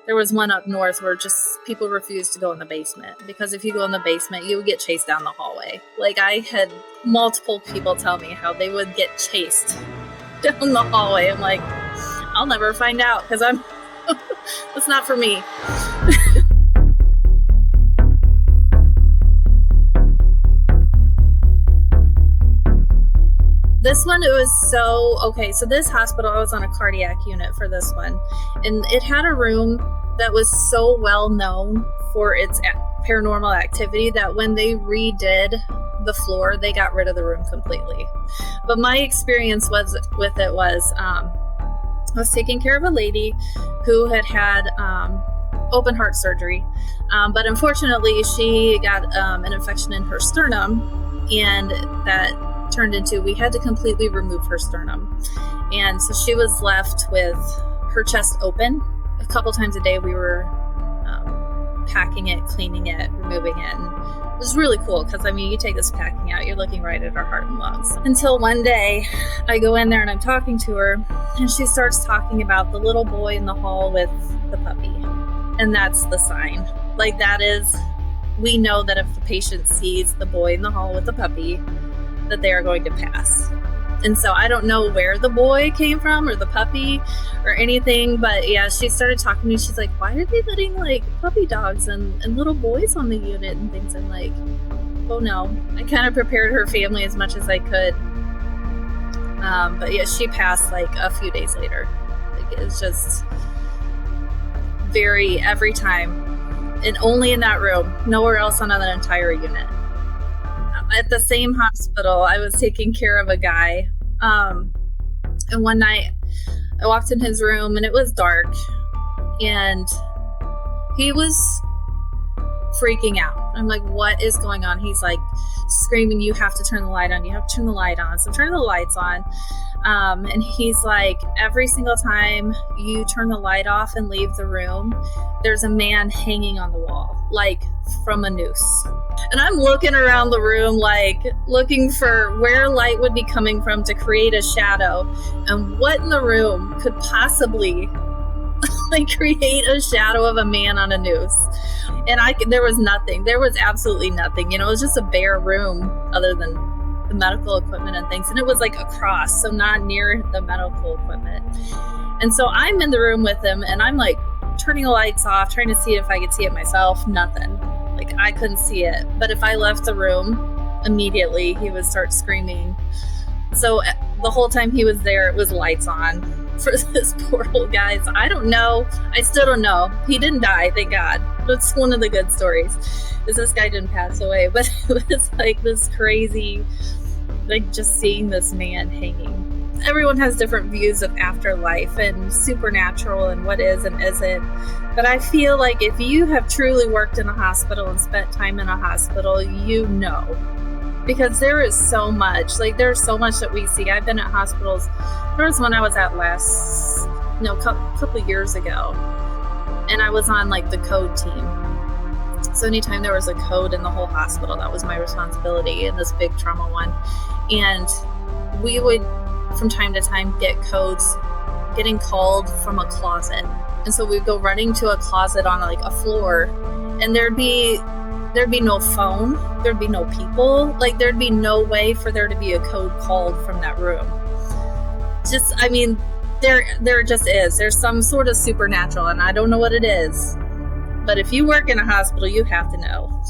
There was one up north where just people refused to go in the basement because if you go in the basement, you would get chased down the hallway. Like, I had multiple people tell me how they would get chased down the hallway. I'm like, I'll never find out because it's not for me. This one, it was so this hospital, I was on a cardiac unit for this one, and it had a room that was so well known for its paranormal activity that when they redid the floor, they got rid of the room completely. But my experience I was taking care of a lady who had open heart surgery, but unfortunately she got an infection in her sternum, and that turned into we had to completely remove her sternum. And so she was left with her chest open. A couple times a day we were packing it, cleaning it, removing it, and it was really cool because you take this packing out, you're looking right at her heart and lungs. Until one day I go in there and I'm talking to her, and she starts talking about the little boy in the hall with the puppy. And that's the sign. Like, that is, we know that if the patient sees the boy in the hall with the puppy, that they are going to pass. And so I don't know where the boy came from or the puppy or anything, but yeah, she started talking to me. She's like, why are they letting like puppy dogs and little boys on the unit and things? I'm like, oh no. I kind of prepared her family as much as I could. But yeah, she passed like a few days later. Like, it was just every time, and only in that room, nowhere else on an entire unit. At the same hospital, I was taking care of a guy, and one night I walked in his room and it was dark, and he was freaking out. I'm like, what is going on? He's like screaming, you have to turn the light on, you have to turn the light on. So I'm turning the lights on, and he's like, every single time you turn the light off and leave the room, there's a man hanging on the wall, like from a noose. And I'm looking around the room, like looking for where light would be coming from to create a shadow, and what in the room could possibly like create a shadow of a man on a noose. And there was nothing. There was absolutely nothing. It was just a bare room other than the medical equipment and things. And it was like across, so not near the medical equipment. And so I'm in the room with him, and I'm like turning the lights off, trying to see if I could see it myself. Nothing. Like, I couldn't see it. But if I left the room, immediately he would start screaming. So the whole time he was there, it was lights on for this poor old guy. So I don't know. I still don't know. He didn't die, thank God. That's one of the good stories, is this guy didn't pass away. But it was like this crazy, like just seeing this man hanging. Everyone has different views of afterlife and supernatural and what is and isn't. But I feel like if you have truly worked in a hospital and spent time in a hospital, you know. Because there is so much. Like, there's so much that we see. I've been at hospitals. There was one I was at couple years ago. And I was on like the code team. So anytime there was a code in the whole hospital, that was my responsibility in this big trauma one. And we would, from time to time, get codes getting called from a closet. And so we'd go running to a closet on like a floor, and there'd be no phone, there'd be no people, like there'd be no way for there to be a code called from that room. There just is. There's some sort of supernatural, and I don't know what it is. But if you work in a hospital, you have to know.